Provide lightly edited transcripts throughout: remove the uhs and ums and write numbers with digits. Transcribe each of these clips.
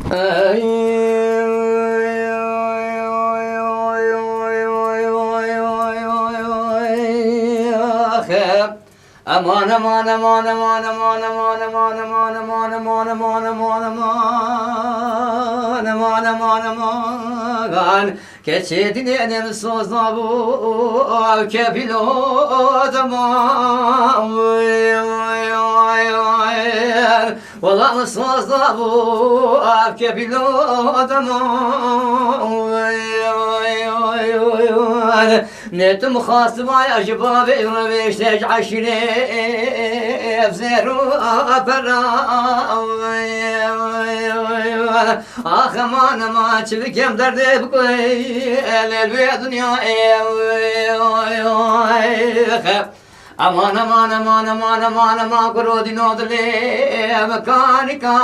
Aman aman aman aman aman aman aman aman aman aman aman aman aman aman aman geçedin enem sozla bu kefil odaman Olam sozla bu kefil odaman Netum khasma acaba ve işte aşire efzeru apara Ah aman aman çivikem derde bu el dünya Aman aman aman aman aman aman kurodin odle mekanika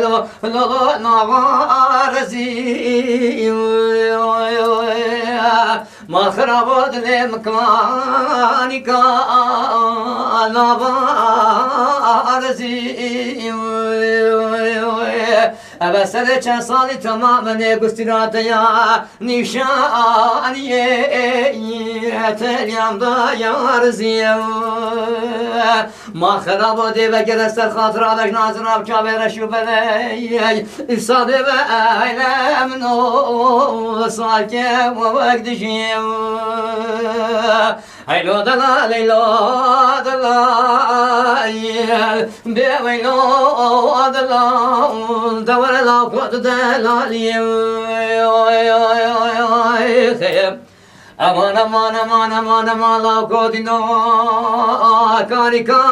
lo lo navarzi Mahrabod le mekanika navarzi Ebesede çen sali tamamen gustinataya nişaniye telyamda yarziye Mahrabod ve gereser hatıra ve nazın abka ve reşubele İsade ve eylem no salke ve vekdişim Haylo dala leylo dala be veylo dala davara la kod dala Aman aman aman aman aman la kodino karika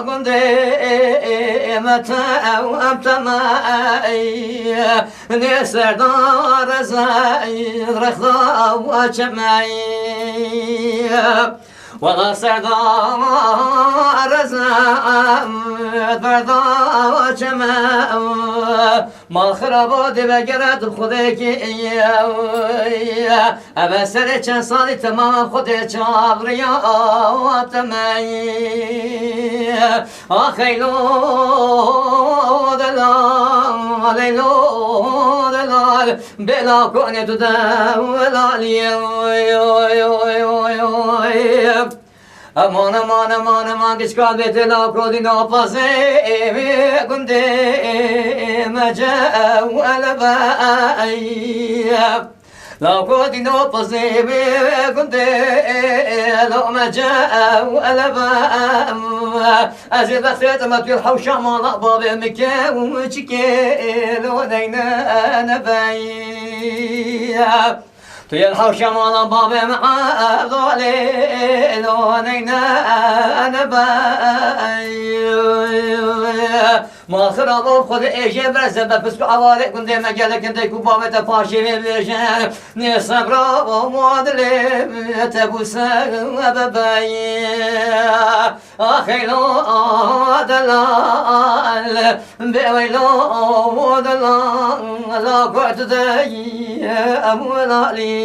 gonde mata amtamai ne serdar zay rakhda wa chamai Valla serdar zam verda çemem Mal xarabad ve gerad xude ki Ebe sere çen sali tamam xude çavriya temay Ah eylo delal eylo delal Bela kone tu devlali Aman aman aman aman geç kalbete la kodino pase evi kunde mecevle bay La kodino pase evi kunde la mecevle bay Azil bakset ma tül havşa mala babe meke umçike lo neyne nebay Tuyal havşa mala babem ağale loneyna nebay Mahıra ol kod eje breze bepüskü avale kunde megelekinde kubavete parşe vereceğim Ne sabra o muadile tebuse bebay Ah eylo delal Beveylo delal La kuatde amulali